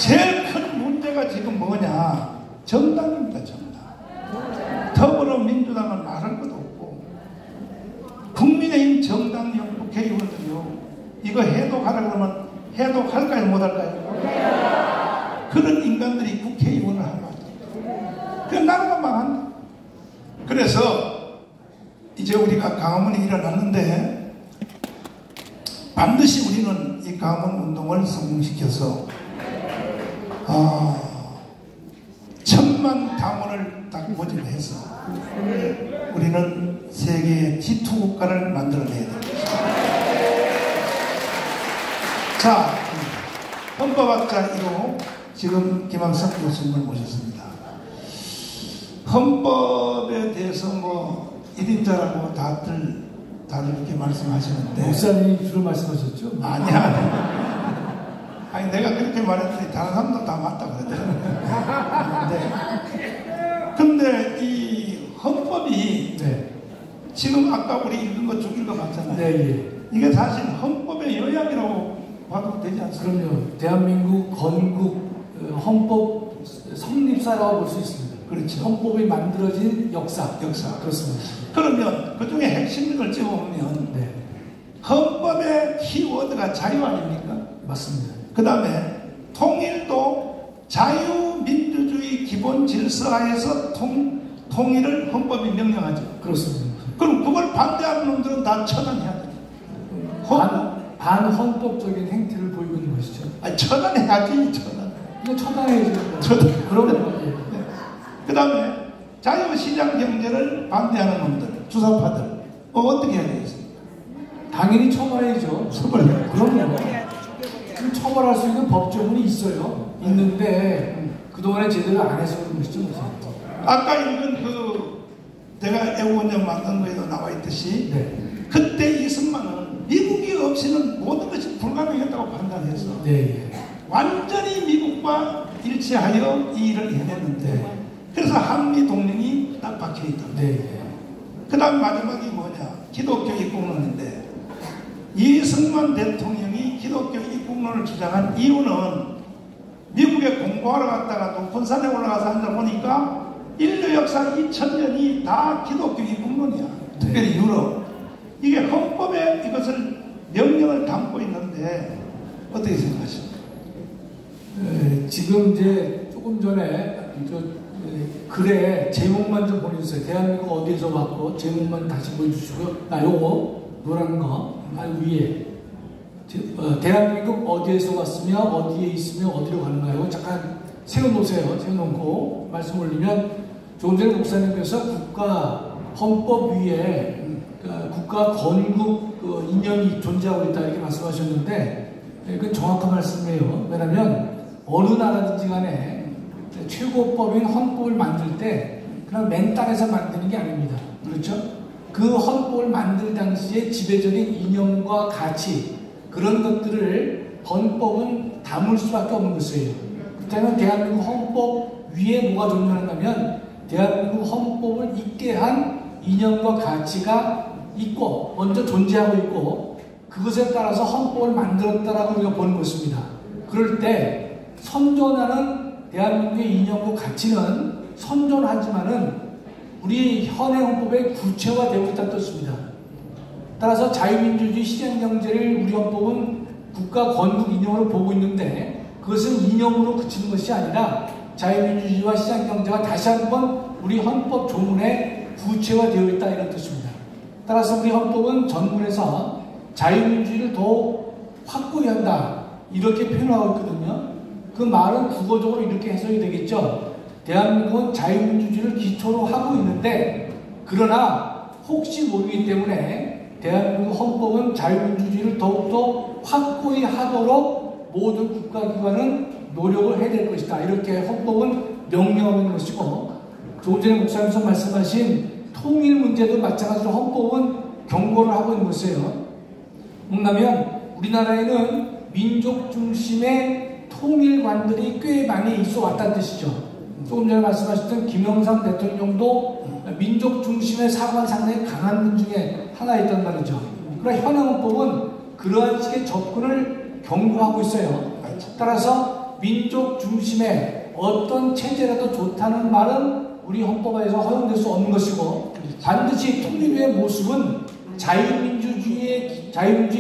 제일 큰 문제가 지금 뭐냐? 정당입니다. 정당. 더불어민주당은 말할 것도 없고 국민의힘 정당형 국회의원들요, 이거 해독하라 그러면 해독할까요? 못할까요? 그런 인간들이 국회의원을 하는 거죠. 그 나라가 망한다. 그래서 이제 우리가 강화문이 일어났는데 반드시 우리는 이 강화문 운동을 성공시켜서 1000만 당원을 딱 모집해서 우리는 세계의 G2 국가를 만들어내야 됩니다. 자, 헌법학자 1호 지금 김학석 교수님을 모셨습니다. 헌법에 대해서 뭐 1인자라고 다들 이렇게 말씀하시는데, 목사님이 주로 말씀하셨죠? 아니야. 아니 내가 그렇게 말했더니 다른 사람도 다 맞다 그러더라고요. 근데 이 헌법이 지금 아까 우리 읽은 거 쭉 읽어봤잖아요. 이게 사실 헌법의 요약이라고 봐도 되지 않습니까? 그럼요. 대한민국 건국 헌법 성립사라고 볼 수 있습니다. 그렇죠. 헌법이 만들어진 역사. 그렇습니다. 그러면 그 중에 핵심을 찝어보면 헌법의 키워드가 자유 아닙니까? 맞습니다. 그 다음에 통일도 자유민주주의 기본 질서하에서 통일을 헌법이 명령하죠. 그렇습니다. 그럼 그걸 반대하는 놈들은 다 처단해야 돼요. 반헌법적인 행태를 보이고 있는 것이죠. 아니, 처단해야지, 처단. 이거 처단해야죠. 그러면. 그 다음에 자유시장 경제를 반대하는 놈들, 주사파들, 어떻게 해야 되겠습니까? 당연히 처벌해야죠. 처벌해야죠. 그럼요. 처벌할 수 있는 법조문이 있어요. 있는데 그동안에 제대로 안 해서 그런 것이죠. 아까 읽은 내가 애국원장 만든 거에도 나와 있듯이 그때 이승만은 미국이 없이는 모든 것이 불가능했다고 판단해서 완전히 미국과 일치하여 이 일을 해냈는데, 그래서 한미 동맹이 딱 박혀있다. 그 다음 마지막이 뭐냐? 기독교 입국론인데, 이승만 대통령이 기독교 입국론을 주장한 이유는 미국에 공부하러 갔다가 높은 산에 올라가서 앉아보니까 인류 역사 2000년이 다 기독교 입국론이야. 특별히 유럽. 이게 헌법에 이것을 명령을 담고 있는데 어떻게 생각하십니까? 지금 이제 조금 전에 글에 제목만 좀 보내주세요. 대한민국 어디에서 왔고 제목만 다시 보여주시고요. 요거 노란 거 위에 대한민국 어디에서 왔으며 어디에 있으며 어디로 가는가요? 잠깐 세워놓으세요. 세워놓고 말씀 올리면 조금 전에 목사님께서 국가 헌법 위에 국가 건국 이념이 존재하고 있다 이렇게 말씀하셨는데, 그건 정확한 말씀이에요. 왜냐하면 어느 나라든지 간에 최고법인 헌법을 만들 때 그냥 맨 땅에서 만드는 게 아닙니다. 그렇죠? 그 헌법을 만들 당시에 지배적인 이념과 가치, 그런 것들을 헌법은 담을 수밖에 없는 것이에요. 그렇다면 대한민국 헌법 위에 뭐가 존재하냐면 대한민국 헌법을 있게 한 이념과 가치가 있고 먼저 존재하고 있고, 그것에 따라서 헌법을 만들었다라고 우리가 보는 것입니다. 그럴 때 선존하는 대한민국의 이념과 가치는 선존하지만은 우리 현행 헌법의 구체화되고 있다는 뜻입니다. 따라서 자유민주주의 시장경제를 우리 헌법은 국가 건국 이념으로 보고 있는데, 그것은 이념으로 그치는 것이 아니라 자유민주주의와 시장경제가 다시 한번 우리 헌법 조문에 구체화되어 있다 이런 뜻입니다. 따라서 우리 헌법은 전문에서 자유민주주의를 더 확고히 한다 이렇게 표현하고 있거든요. 그 말은 국어적으로 이렇게 해석이 되겠죠. 대한민국은 자유민주주의를 기초로 하고 있는데, 그러나 혹시 모르기 때문에 대한민국 헌법은 자유민주주의를 더욱더 확고히 하도록 모든 국가기관은 노력을 해야 될 것이다. 이렇게 헌법은 명령하고 있는 것이고, 조금 전에 목사님께서 말씀하신 통일 문제도 마찬가지로 헌법은 경고를 하고 있는 것이에요. 뭐냐면 우리나라에는 민족 중심의 통일관들이 꽤 많이 있어 왔다는 뜻이죠. 조금 전에 말씀하셨던 김영삼 대통령도 민족 중심의 사고가 상당히 강한 분 중에 하나였단 말이죠. 그러나 현행 헌법은 그러한 식의 접근을 경고하고 있어요. 따라서 민족 중심의 어떤 체제라도 좋다는 말은 우리 헌법에서 허용될 수 없는 것이고, 반드시 통일의 모습은 자유민주주의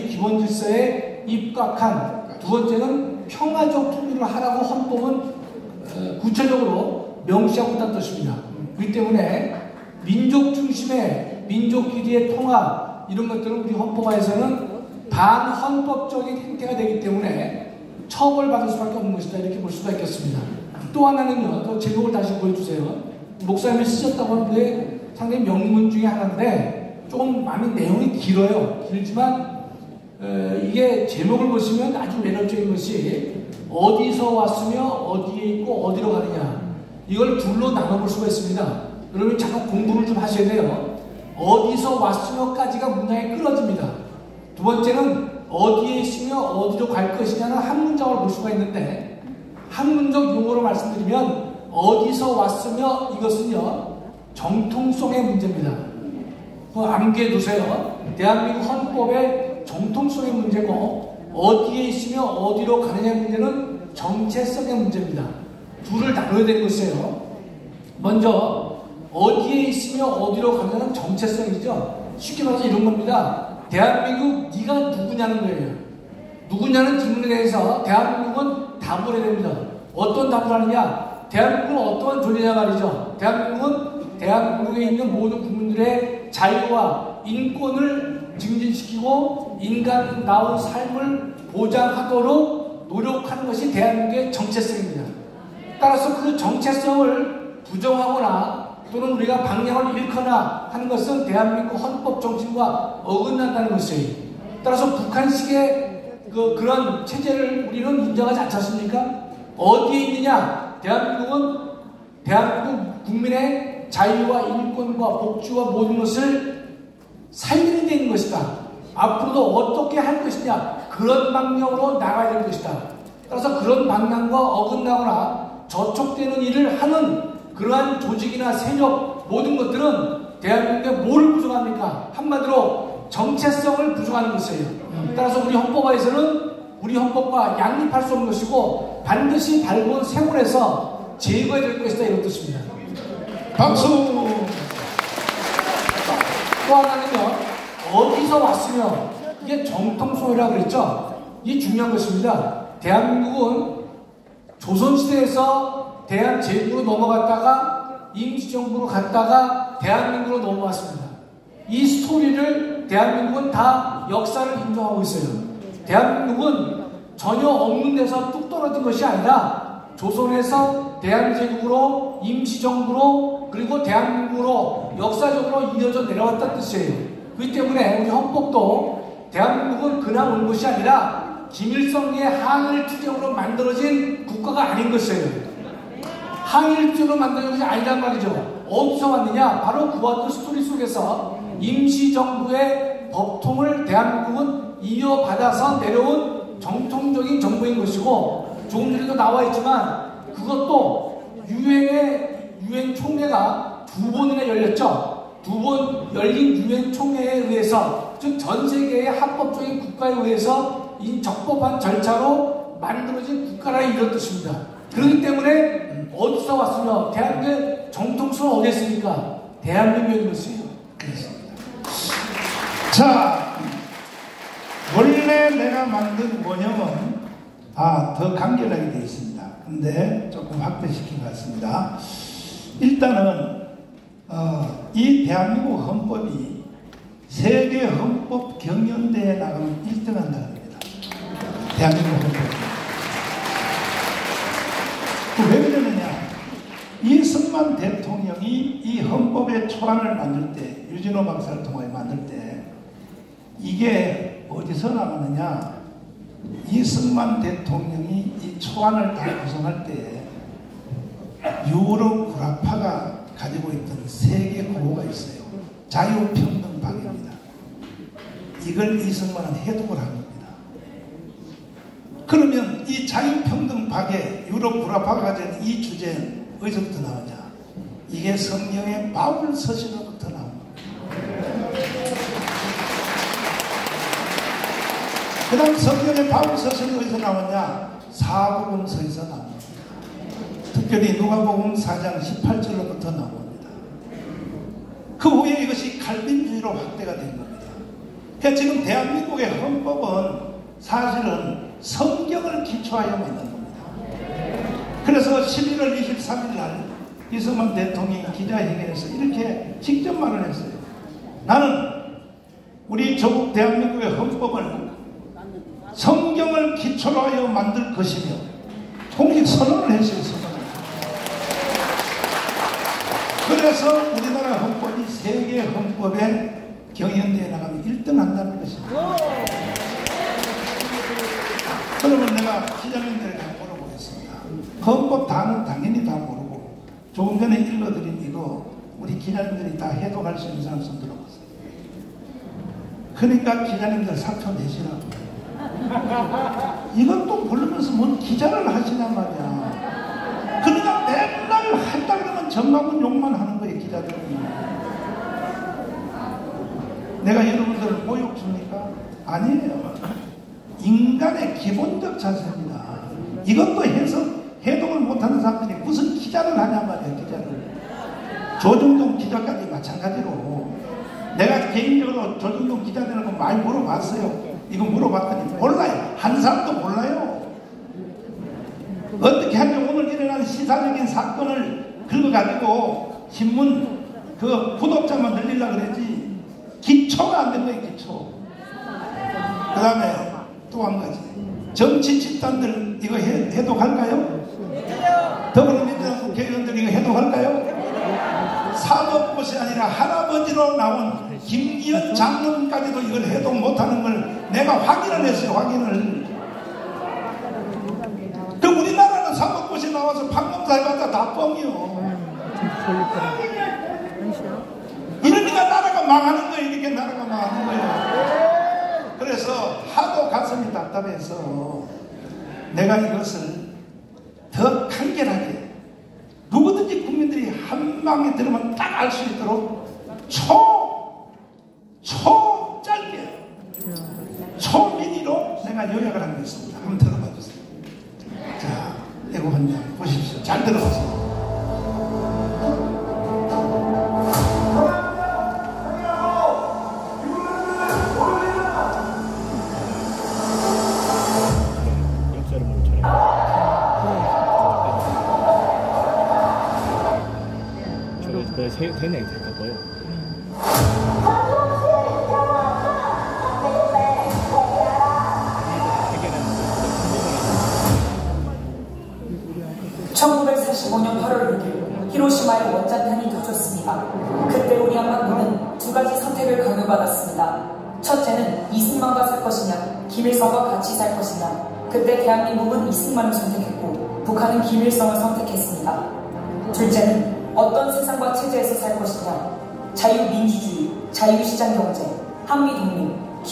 기본 질서에 입각한, 두 번째는 평화적 통일을 하라고 헌법은 구체적으로 명시하고 있다는 뜻입니다. 그렇기 때문에 민족 중심의 민족끼리의 통합, 이런 것들은 우리 헌법화에서는 반헌법적인 행태가 되기 때문에 처벌받을 수밖에 없는 것이다, 이렇게 볼 수가 있겠습니다. 또 하나는요, 또 제목을 다시 보여주세요. 목사님이 쓰셨다고 하는데 상당히 명문 중에 하나인데 조금 많은 내용이 길어요. 길지만 이게 제목을 보시면 아주 매력적인 것이 어디서 왔으며 어디에 있고 어디로 가느냐, 이걸 둘로 나눠볼 수가 있습니다. 여러분 잠깐 공부를 좀 하셔야 돼요. 어디서 왔으며까지가 문장에 끊어집니다. 두 번째는 어디에 있으며 어디로 갈 것이냐는 한 문장으로 볼 수가 있는데, 학문적 용어로 말씀드리면 어디서 왔으며, 이것은요 정통성의 문제입니다. 암기해 두세요. 대한민국 헌법의 정통성의 문제고, 어디에 있으며 어디로 가느냐의 문제는 정체성의 문제입니다. 둘을 나눠야 되는 것이에요. 먼저 어디에 있으며 어디로 가느냐는 정체성이죠. 쉽게 말해서 이런 겁니다. 대한민국 네가 누구냐는 거예요. 누구냐는 질문에 대해서 대한민국은 답을 해야 됩니다. 어떤 답을 하느냐? 대한민국은 어떠한 존재냐 말이죠. 대한민국은 대한민국에 있는 모든 국민들의 자유와 인권을 증진시키고 인간다운 삶을 보장하도록 노력하는 것이 대한민국의 정체성입니다. 따라서 그 정체성을 부정하거나 또는 우리가 방향을 잃거나 하는 것은 대한민국 헌법 정신과 어긋난다는 것이에요. 따라서 북한식의 그런 체제를 우리는 인정하지 않지 않습니까? 어디에 있느냐? 대한민국은 대한민국 국민의 자유와 인권과 복지와 모든 것을 살리는 데 있는 것이다. 앞으로도 어떻게 할 것이냐, 그런 방향으로 나가야 될 것이다. 따라서 그런 방향과 어긋나거나 저촉되는 일을 하는 그러한 조직이나 세력, 모든 것들은 대한민국에 뭘 부정합니까? 한마디로 정체성을 부정하는 것이에요. 따라서 우리 헌법화에서는 우리 헌법과 양립할 수 없는 것이고 반드시 밟은 세월에서 제거해야 될 것이다, 이런 뜻입니다. 박수! 또 하나는요, 어디서 왔으며, 이게 정통성이라고 그랬죠? 이게 중요한 것입니다. 대한민국은 조선시대에서 대한제국으로 넘어갔다가 임시정부로 갔다가 대한민국으로 넘어왔습니다. 이 스토리를 대한민국은 다 역사를 인정하고 있어요. 대한민국은 전혀 없는 데서 뚝 떨어진 것이 아니라 조선에서 대한제국으로 임시정부로 그리고 대한민국으로 역사적으로 이어져 내려왔다는 뜻이에요. 그렇기 때문에 우리 헌법도 대한민국은 그냥 온 것이 아니라 김일성의 항일 투쟁으로 만들어진 국가가 아닌 것이에요. 항일 투쟁으로 만들어진 것이 아니란 말이죠. 어디서 왔느냐? 바로 그와 같은 스토리 속에서 임시정부의 법통을 대한민국은 이어받아서 내려온 정통적인 정부인 것이고, 조금 전에도 나와 있지만 그것도 유엔 총회가 2번이나 열렸죠. 2번 열린 유엔 총회에 의해서, 즉 전 세계의 합법적인 국가에 의해서 이 적법한 절차로 만들어진 국가라, 이런 뜻입니다. 그렇기 때문에 어디서 왔으며 대한민국의 정통성은 어디 있습니까? 대한민국인 것이에요. 그렇습니다. 자, 원래 내가 만든 원형은 더 간결하게 되어 있습니다. 근데 조금 확대시킨 것 같습니다. 일단은 이 대한민국 헌법이 세계 헌법 경연대회에 나가면 1등 한다는 겁니다. 대한민국 헌법. 왜 그러느냐? 이승만 대통령이 이 헌법의 초안을 만들 때, 유진호 박사를 통해 만들 때 이게 어디서 나오느냐? 이승만 대통령이 이 초안을 다 구성할 때 유럽 구라파가 가지고 있던 세계 구호가 있어요. 자유평등박입니다. 이걸 이승만은 해독을 한 겁니다. 그러면 이 자유평등박의 유럽 구라파가 가진 이 주제는 어디서부터 나오냐? 이게 성경의 바울 서신으로부터 나옵니다. 그 다음 성경의 바울 서신이 어디서 나오냐? 사복음서에서 나옵니다. 특별히 누가복음 4장 18절로부터 나옵니다. 그 후에 이것이 칼빈주의로 확대가 된 겁니다. 그러니까 지금 대한민국의 헌법은 사실은 성경을 기초하여 만든 겁니다. 그래서 11월 23일 날 이승만 대통령이 기자회견에서 이렇게 직접 말을 했어요. 나는 우리 조국 대한민국의 헌법을 성경을 기초로 하여 만들 것이며 공식 선언을 했어요. 선언을. 그래서 우리나라 헌법이 세계 헌법에 경연대회 나가면 1등 한다는 것입니다. 그러면 내가 기자님들에게 물어보겠습니다. 헌법 다는 당연히 다 모르고 조금 전에 읽어드린 이거 우리 기자님들이 다 해독할 수 있는 사람 손 들어보세요. 그러니까 기자님들 사표 내시라고. 이것도 모르면서 뭔 기자를 하시란 말이야. 그러니까 맨날 한다 그러면 정막은 욕만 하는 거예요, 기자들은. 내가 여러분들을 모욕 줍니까? 아니에요. 인간의 기본적 자세입니다. 이것도 해독을 못하는 사람들이 무슨 기자를 하냐 말이야, 기자를. 조중동 기자까지 마찬가지로 내가 개인적으로 조중동 기자들하고 많이 물어봤어요. 이거 물어봤더니 몰라요. 한 사람도 몰라요. 어떻게 하면 오늘 일어난 시사적인 사건을 긁어가지고 신문 그 구독자만 늘리려고 그랬지 기초가 안 된 거예요. 기초. 그 다음에 또 한 가지 정치 집단들 이거 해독할까요? 더불어민주당 국회의원들 이거 해독할까요? 사법고시 아니라 할아버지로 나온 김기현 장로님까지도 이걸 해독 못하는 걸 내가 확인을 했어요. 확인을. 그 우리나라는 사법고시 나와서 판검사 해봤자 다 뻥이요. 이러니까 나라가 망하는 거예요. 이렇게 나라가 망하는 거예요. 그래서 하도 가슴이 답답해서 내가 이것을 더 간결하게 누구든지 국민들이 한 방에 들으면 딱 알 수 있도록 짧게 초미니로 내가 요약을 하고 있습니다. 한번 들어봐 주세요. 자, 예고 한 장 보십시오. 잘 들어보세요. 되네, 될까봐요. (1945년 8월 6일) 히로시마에 원자탄이 터졌습니다. 그때 우리 한반도는 두 가지 선택을 강요받았습니다. 첫째는 이승만과 살 것이냐, 김일성과 같이 살 것이냐. 그때 대한민국은 이승만을 선택했고 북한은 김일성을 선택했습니다. 둘째는 어떤 세상과 체제에서 살 것이냐, 자유민주주의, 자유시장경제, 한미동맹,